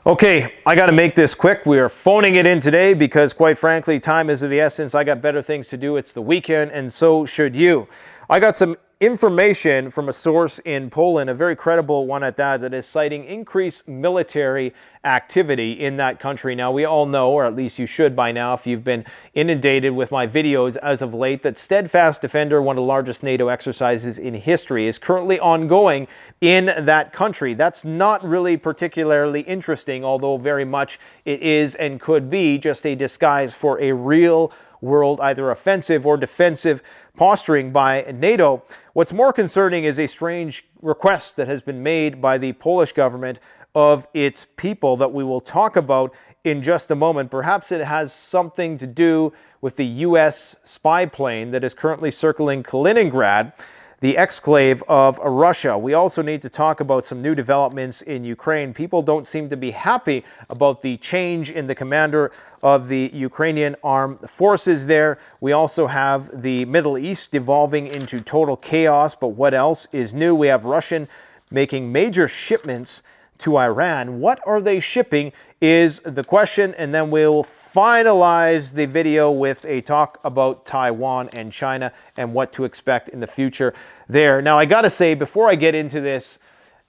Okay, I got to make this quick. We are phoning it in today because, quite frankly, time is of the essence. I got better things to do. It's the weekend, and so should you. I got some information from a source in Poland, a very credible one at that is citing increased military activity in that country. Now, we all know, or at least you should by now if you've been inundated with my videos as of late, that Steadfast Defender, one of the largest NATO exercises in history, is currently ongoing in that country. That's not really particularly interesting, although very much it is and could be just a disguise for a real world, either offensive or defensive posturing by NATO. What's more concerning is a strange request that has been made by the Polish government of its people that we will talk about in just a moment. Perhaps it has something to do with the U.S. spy plane that is currently circling Kaliningrad, the exclave of Russia. We also need to talk about some new developments in Ukraine. People don't seem to be happy about the change in the commander of the Ukrainian armed forces there. We also have the Middle East devolving into total chaos, but what else is new? We have Russia making major shipments to Iran. What are they shipping is the question, and then we'll finalize the video with a talk about Taiwan and China and what to expect in the future there. Now, I gotta say, before I get into this,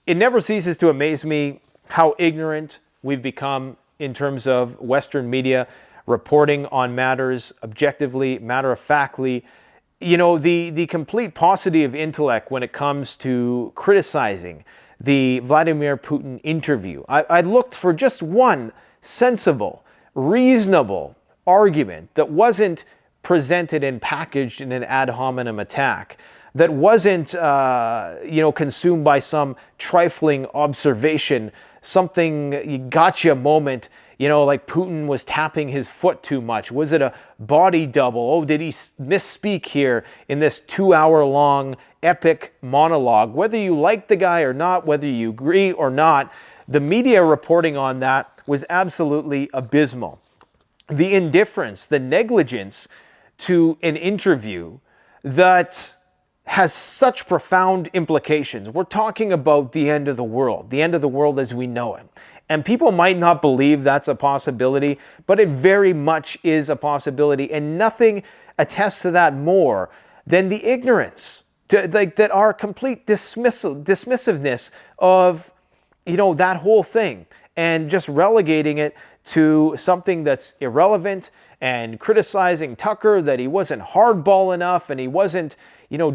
it never ceases to amaze me how ignorant we've become in terms of Western media reporting on matters objectively, matter-of-factly. You know, the complete paucity of intellect when it comes to criticizing the Vladimir Putin interview. I looked for just one sensible, reasonable argument that wasn't presented and packaged in an ad hominem attack, that wasn't, consumed by some trifling observation, something gotcha moment, like Putin was tapping his foot too much. Was it a body double? Oh, did he misspeak here in this 2-hour-long epic monologue? Whether you like the guy or not, whether you agree or not, the media reporting on that was absolutely abysmal. The indifference, the negligence to an interview that has such profound implications. We're talking about the end of the world as we know it. And people might not believe that's a possibility, but it very much is a possibility. And nothing attests to that more than the ignorance, that our complete dismissiveness of, that whole thing, and just relegating it to something that's irrelevant, and criticizing Tucker that he wasn't hardball enough and he wasn't,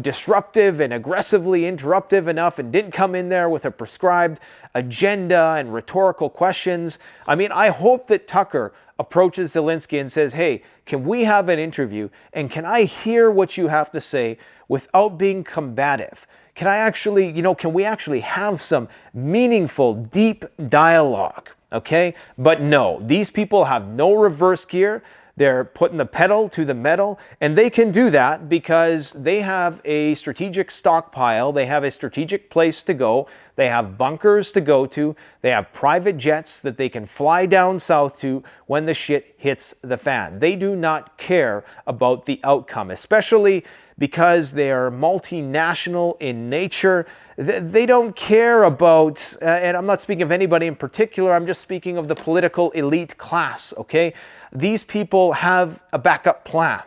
disruptive and aggressively interruptive enough and didn't come in there with a prescribed agenda and rhetorical questions. I mean, I hope that Tucker approaches Zelensky and says, hey, can we have an interview and can I hear what you have to say without being combative? Can I actually, can we actually have some meaningful, deep dialogue? Okay? But no, these people have no reverse gear. They're putting the pedal to the metal, and they can do that because they have a strategic stockpile. They have a strategic place to go. They have bunkers to go to. They have private jets that they can fly down south to when the shit hits the fan. They do not care about the outcome, especially because they are multinational in nature. They don't care about, and I'm not speaking of anybody in particular, I'm just speaking of the political elite class, okay? These people have a backup plan,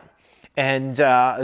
and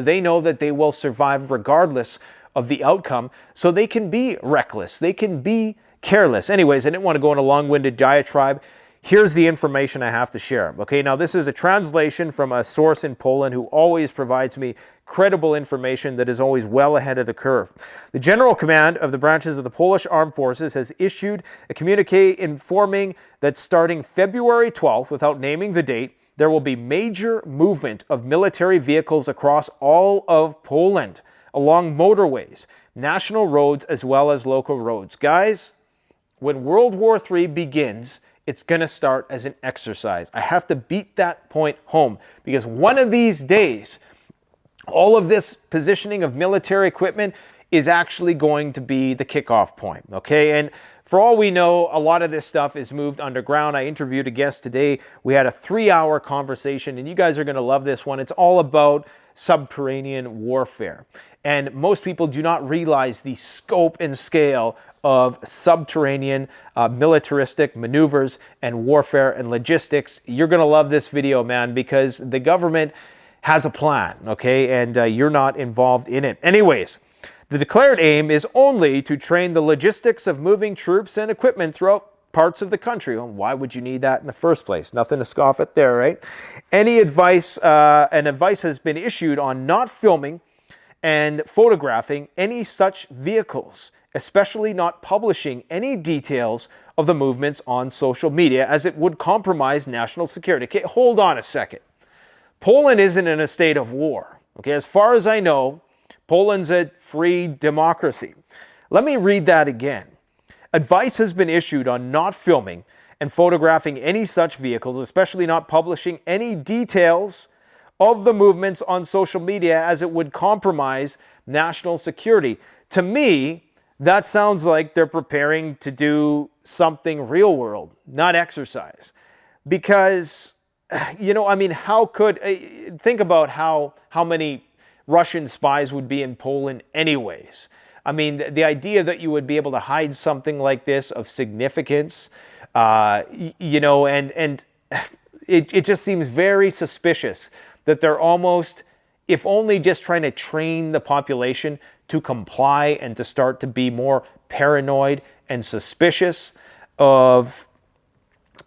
they know that they will survive regardless of the outcome, so they can be reckless, they can be careless. Anyways, I didn't want to go on a long-winded diatribe. Here's the information I have to share. Okay, now this is a translation from a source in Poland who always provides me credible information that is always well ahead of the curve. The General Command of the branches of the Polish Armed Forces has issued a communique informing that starting February 12th, without naming the date, there will be major movement of military vehicles across all of Poland, along motorways, national roads, as well as local roads. Guys, when World War III begins, it's going to start as an exercise. I have to beat that point home because one of these days, all of this positioning of military equipment is actually going to be the kickoff point, okay? And for all we know, a lot of this stuff is moved underground. I interviewed a guest today. We had a 3-hour conversation, and you guys are going to love this one. It's all about subterranean warfare. And most people do not realize the scope and scale of subterranean militaristic maneuvers and warfare and logistics. You're going to love this video, man, because the government has a plan, okay? And you're not involved in it. Anyways, the declared aim is only to train the logistics of moving troops and equipment throughout parts of the country. Well, why would you need that in the first place? Nothing to scoff at there, right? Any advice, advice has been issued on not filming and photographing any such vehicles, especially not publishing any details of the movements on social media, as it would compromise national security. Okay, hold on a second. Poland isn't in a state of war. Okay, as far as I know, Poland's a free democracy. Let me read that again. Advice has been issued on not filming and photographing any such vehicles, especially not publishing any details of the movements on social media, as it would compromise national security. To me, that sounds like they're preparing to do something real world, not exercise. Because, you know, I mean, how could, think about how many Russian spies would be in Poland anyways. I mean, the idea that you would be able to hide something like this of significance, you know, and it just seems very suspicious that they're almost, if only just trying to train the population to comply and to start to be more paranoid and suspicious of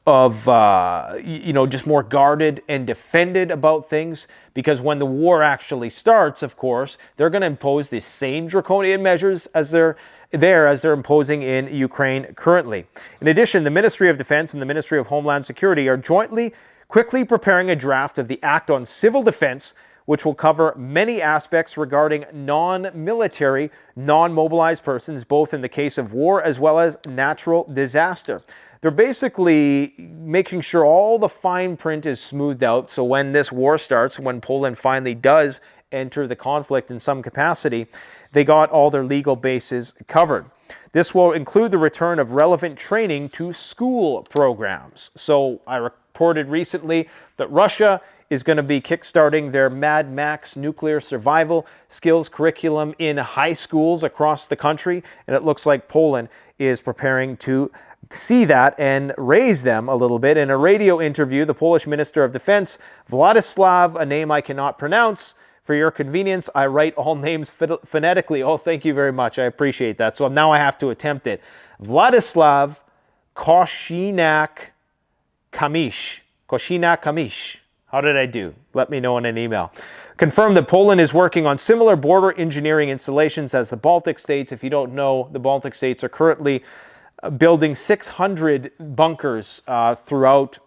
you know, just more guarded and defended about things. Because when the war actually starts, of course, they're going to impose the same draconian measures as they're imposing in Ukraine currently. In addition, the Ministry of Defense and the Ministry of Homeland Security are jointly quickly preparing a draft of the Act on Civil Defense, which will cover many aspects regarding non-military, non-mobilized persons, both in the case of war as well as natural disaster. They're basically making sure all the fine print is smoothed out, so when this war starts, when Poland finally does enter the conflict in some capacity, they got all their legal bases covered. This will include the return of relevant training to school programs. So I reported recently that Russia is going to be kickstarting their Mad Max nuclear survival skills curriculum in high schools across the country, and it looks like Poland is preparing to see that and raise them a little bit. In a radio interview, the Polish Minister of Defense, Vladislav, a name I cannot pronounce, for your convenience, I write all names phonetically. Oh, thank you very much. I appreciate that. So now I have to attempt it. Vladislav Koszynak-Kamysz. Koszynak-Kamysz. How did I do? Let me know in an email. Confirmed that Poland is working on similar border engineering installations as the Baltic states. If you don't know, the Baltic states are currently building 600 bunkers throughout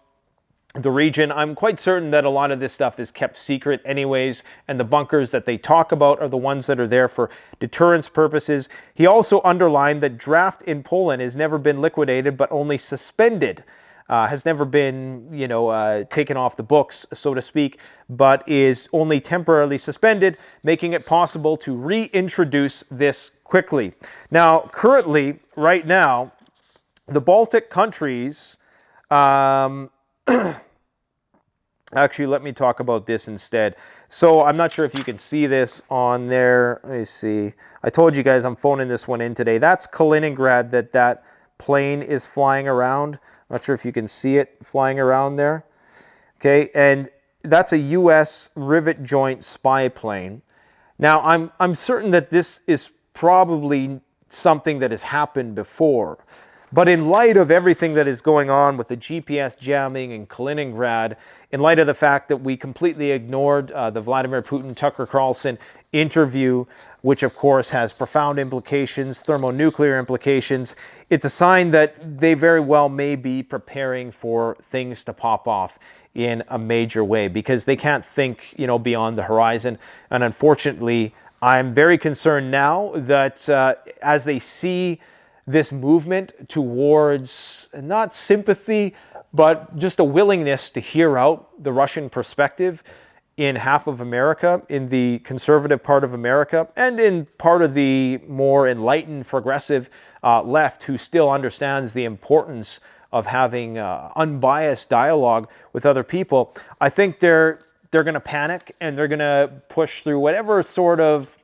the region. I'm quite certain that a lot of this stuff is kept secret anyways, and the bunkers that they talk about are the ones that are there for deterrence purposes. He also underlined that draft in Poland has never been liquidated, but only suspended. Has never been, you know, taken off the books, so to speak, but is only temporarily suspended, making it possible to reintroduce this quickly. Now, currently, right now, the Baltic countries, actually, let me talk about this instead. So I'm not sure if you can see this on there. Let me see. I told you guys I'm phoning this one in today. That's Kaliningrad that plane is flying around. Not sure if you can see it flying around there. Okay, and that's a U.S. rivet joint spy plane. Now, I'm certain that this is probably something that has happened before. But in light of everything that is going on with the GPS jamming in Kaliningrad, in light of the fact that we completely ignored the Vladimir Putin Tucker Carlson interview, which of course has profound implications, thermonuclear implications, it's a sign that they very well may be preparing for things to pop off in a major way, because they can't think, you know, beyond the horizon. And unfortunately, I'm very concerned now that as they see this movement towards not sympathy, but just a willingness to hear out the Russian perspective in half of America, in the conservative part of America, and in part of the more enlightened, progressive left, who still understands the importance of having unbiased dialogue with other people. I think they're they're going to panic and they're going to push through whatever sort of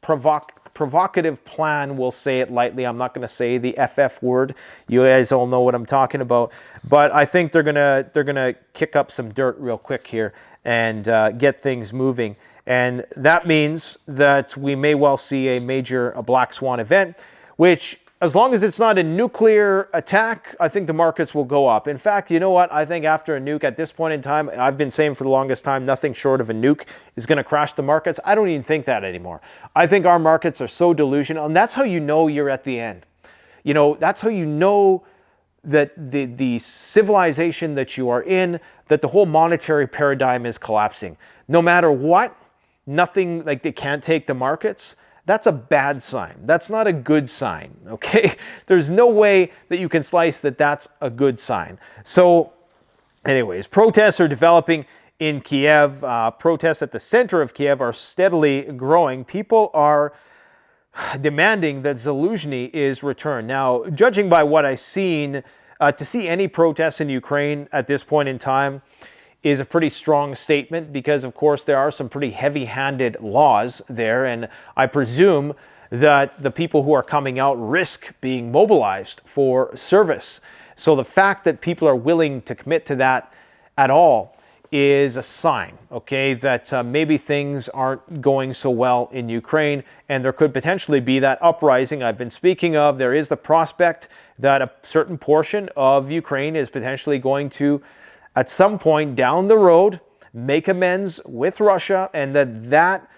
provocative plan, we'll say it lightly. I'm not going to say the FF word. You guys all know what I'm talking about. But I think they're gonna kick up some dirt real quick here and get things moving. And that means that we may well see a major black swan event, which, as long as it's not a nuclear attack, I think the markets will go up. In fact, you know what? I think after a nuke, at this point in time, I've been saying for the longest time, nothing short of a nuke is going to crash the markets. I don't even think that anymore. I think our markets are so delusional, and that's how you know you're at the end. You know, that's how you know that the civilization that you are in, that the whole monetary paradigm is collapsing. No matter what, nothing, like, they can't take the markets. That's a bad sign. That's not a good sign, okay? There's no way that you can slice that that's a good sign. So anyways, protests are developing in Kiev. Protests at the center of Kiev are steadily growing. People are demanding that Zaluzhny is returned. Now, judging by what I've seen, to see any protests in Ukraine at this point in time is a pretty strong statement, because of course there are some pretty heavy-handed laws there, and I presume that the people who are coming out risk being mobilized for service. So the fact that people are willing to commit to that at all is a sign, okay, that maybe things aren't going so well in Ukraine, and there could potentially be that uprising I've been speaking of. There is the prospect that a certain portion of Ukraine is potentially going to, at some point down the road, make amends with Russia, and that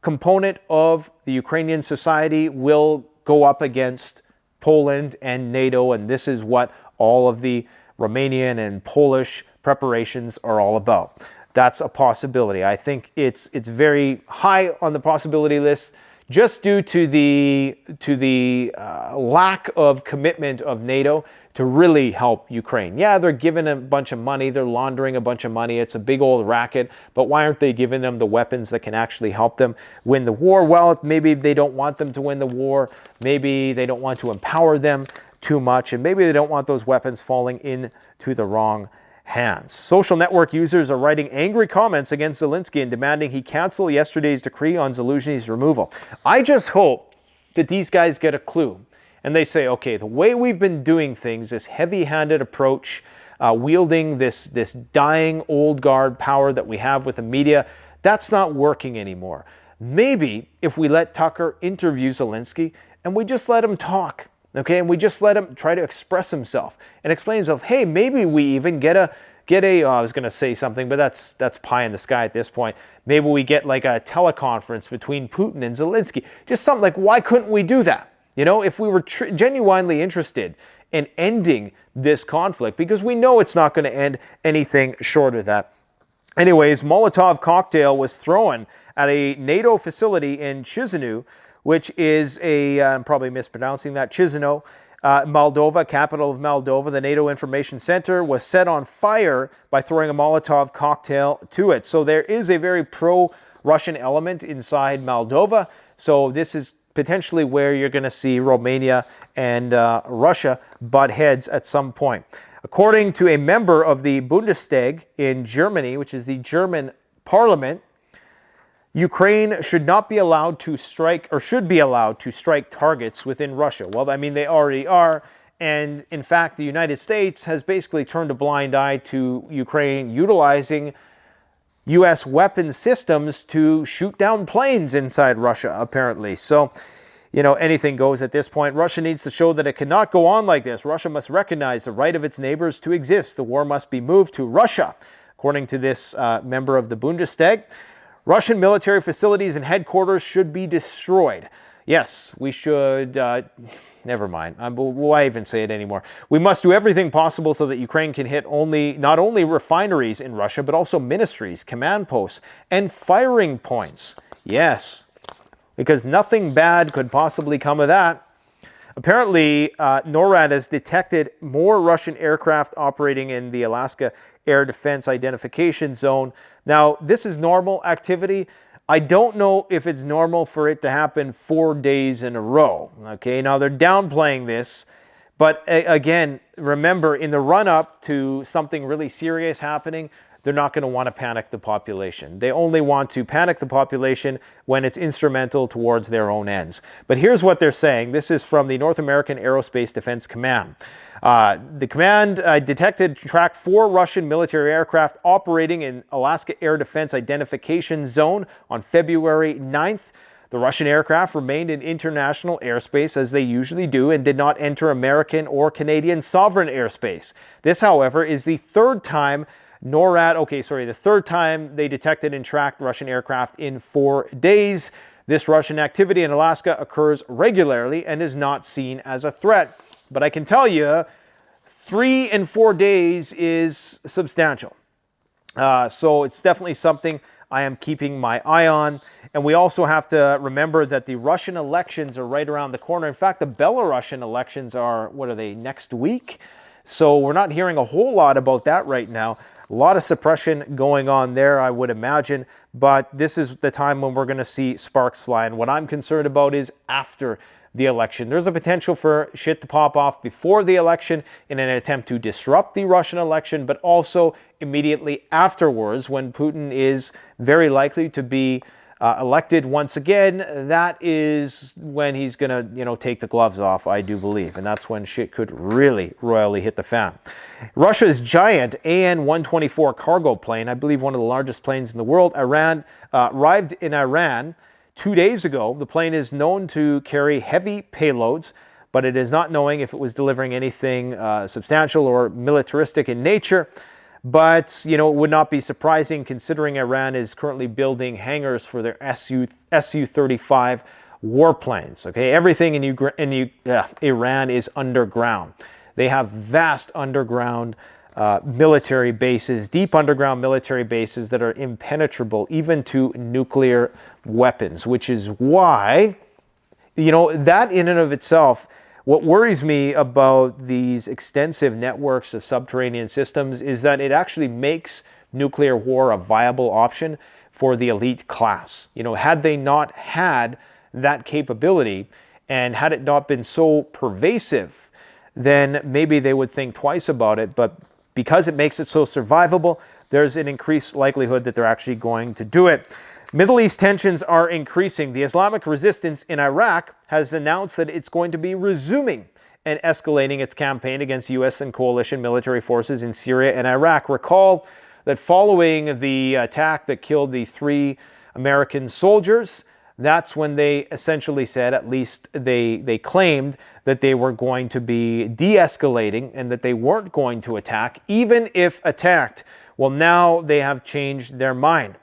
component of the Ukrainian society will go up against Poland and Nato, and this is what all of the Romanian and Polish preparations are all about. That's a possibility. I think it's very high on the possibility list, just due to the lack of commitment of NATO to really help Ukraine. Yeah, they're giving a bunch of money, they're laundering a bunch of money, it's a big old racket, but why aren't they giving them the weapons that can actually help them win the war? Well, maybe they don't want them to win the war, maybe they don't want to empower them too much, and maybe they don't want those weapons falling into the wrong hands. Social network users are writing angry comments against Zelensky and demanding he cancel yesterday's decree on Zaluzhny's removal. I just hope that these guys get a clue and they say, okay, the way we've been doing things, this heavy-handed approach, wielding this dying old guard power that we have with the media, that's not working anymore. Maybe if we let Tucker interview Zelensky and we just let him talk, okay, and we just let him try to express himself and explain himself. Hey, maybe we even get a I was going to say something, but that's pie in the sky at this point. Maybe we get like a teleconference between Putin and Zelensky. Just something like, why couldn't we do that? You know, if we were genuinely interested in ending this conflict, because we know it's not going to end anything short of that. Anyways, Molotov cocktail was thrown at a NATO facility in Chisinau, which is I'm probably mispronouncing that, Chisinau, Moldova, capital of Moldova. The NATO Information Center was set on fire by throwing a Molotov cocktail to it. So there is a very pro-Russian element inside Moldova. So this is potentially where you're going to see Romania and Russia butt heads at some point. According to a member of the Bundestag in Germany, which is the German parliament, Ukraine should not be allowed to strike, or should be allowed to strike targets within Russia. Well, I mean, they already are. And in fact, the United States has basically turned a blind eye to Ukraine utilizing U.S. weapon systems to shoot down planes inside Russia, apparently. So, you know, anything goes at this point. Russia needs to show that it cannot go on like this. Russia must recognize the right of its neighbors to exist. The war must be moved to Russia, according to this member of the Bundestag. Russian military facilities and headquarters should be destroyed. Yes, we should. Never mind. Why even say it anymore? We must do everything possible so that Ukraine can hit not only refineries in Russia, but also ministries, command posts, and firing points. Yes, because nothing bad could possibly come of that. Apparently, NORAD has detected more Russian aircraft operating in the Alaska Air Defense Identification Zone. Now, this is normal activity. I don't know if it's normal for it to happen 4 days in a row. Okay, now they're downplaying this, but again, remember, in the run-up to something really serious happening, they're not going to want to panic the population. They only want to panic the population when it's instrumental towards their own ends. But here's what they're saying. This is from the North American Aerospace Defense Command. The command detected and tracked 4 Russian military aircraft operating in Alaska Air Defense Identification Zone on February 9th. The Russian aircraft remained in international airspace as they usually do and did not enter American or Canadian sovereign airspace. This, however, is the third time the third time they detected and tracked Russian aircraft in 4 days. This Russian activity in Alaska occurs regularly and is not seen as a threat. But I can tell you, 3 and 4 days is substantial. So it's definitely something I am keeping my eye on. And we also have to remember that the Russian elections are right around the corner. In fact, the Belarusian elections are, next week? So we're not hearing a whole lot about that right now. A lot of suppression going on there, I would imagine. But this is the time when we're going to see sparks fly. And what I'm concerned about is after the election. There's a potential for shit to pop off before the election in an attempt to disrupt the Russian election, but also immediately afterwards when Putin is very likely to be elected once again. That is when he's going to, take the gloves off, I do believe. And that's when shit could really royally hit the fan. Russia's giant AN-124 cargo plane, I believe one of the largest planes in the world, arrived in Iran 2 days ago. The plane is known to carry heavy payloads, but it is not knowing if it was delivering anything substantial or militaristic in nature. But, it would not be surprising considering Iran is currently building hangars for their Su-35 warplanes. Okay, everything in Iran is underground. They have vast underground military bases, deep underground military bases that are impenetrable even to nuclear weapons, which is why, that in and of itself, what worries me about these extensive networks of subterranean systems is that it actually makes nuclear war a viable option for the elite class. Had they not had that capability and had it not been so pervasive, then maybe they would think twice about it. But because it makes it so survivable, there's an increased likelihood that they're actually going to do it. Middle East tensions are increasing. The Islamic resistance in Iraq has announced that it's going to be resuming and escalating its campaign against U.S. and coalition military forces in Syria and Iraq. Recall that following the attack that killed the 3 American soldiers, that's when they essentially said, at least they claimed, that they were going to be de-escalating and that they weren't going to attack, even if attacked. Well, now they have changed their mind.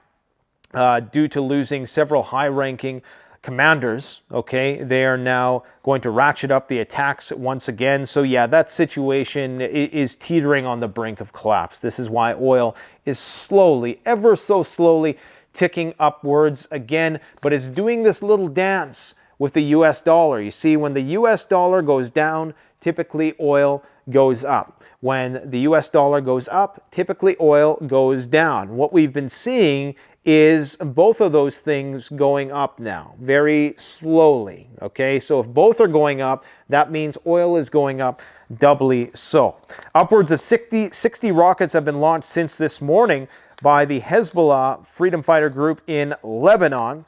Due to losing several high-ranking commanders, okay, they are now going to ratchet up the attacks once again. So yeah, that situation is teetering on the brink of collapse. This is why oil is slowly, ever so slowly, ticking upwards again, but it's doing this little dance with the US dollar. You see, when the US dollar goes down, typically oil goes up. When the US dollar goes up, typically oil goes down. What we've been seeing is both of those things going up now, very slowly, okay? So if both are going up, that means oil is going up doubly so. Upwards of 60 rockets have been launched since this morning by the Hezbollah freedom fighter group in Lebanon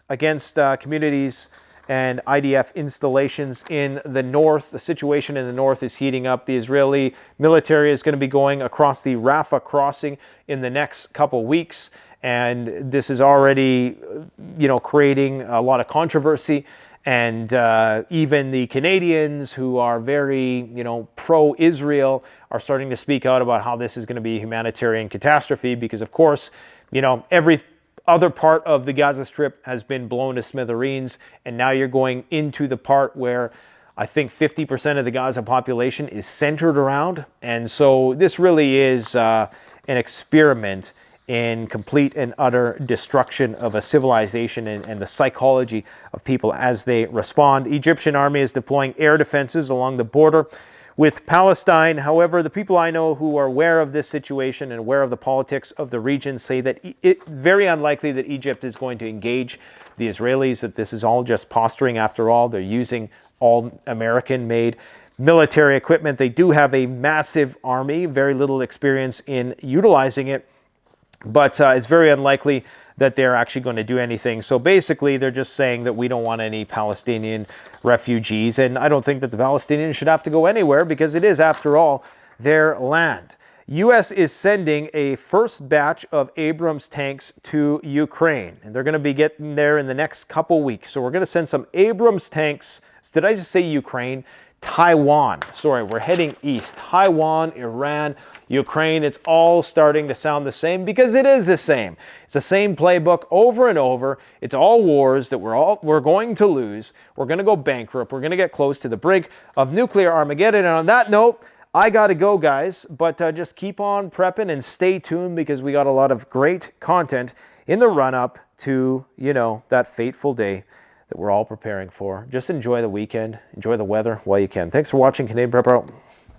against communities and IDF installations in the north. The situation in the north is heating up. The Israeli military is going to be going across the Rafah crossing in the next couple weeks. And this is already, creating a lot of controversy. And even the Canadians, who are very, pro-Israel, are starting to speak out about how this is going to be a humanitarian catastrophe because, of course, every other part of the Gaza Strip has been blown to smithereens. And now you're going into the part where I think 50% of the Gaza population is centered around. And so this really is an experiment in complete and utter destruction of a civilization and the psychology of people as they respond. Egyptian army is deploying air defenses along the border with Palestine. However, the people I know who are aware of this situation and aware of the politics of the region say that it's very unlikely that Egypt is going to engage the Israelis, that this is all just posturing after all. They're using all American-made military equipment. They do have a massive army, very little experience in utilizing it. But it's very unlikely that they're actually going to do anything. So basically, they're just saying that we don't want any Palestinian refugees. And I don't think that the Palestinians should have to go anywhere because it is, after all, their land. U.S. is sending a first batch of Abrams tanks to Ukraine. And they're going to be getting there in the next couple weeks. So we're going to send some Abrams tanks. Did I just say Ukraine? Taiwan. Sorry, we're heading east. Taiwan, Iran, Ukraine. It's all starting to sound the same because it is the same. It's the same playbook over and over. It's all wars that we're going to lose. We're going to go bankrupt. We're going to get close to the brink of nuclear Armageddon. And on that note, I got to go, guys, but just keep on prepping and stay tuned because we got a lot of great content in the run-up to, you know, that fateful day that we're all preparing for. Just enjoy the weekend. Enjoy the weather while you can. Thanks for watching. Canadian Prepper out.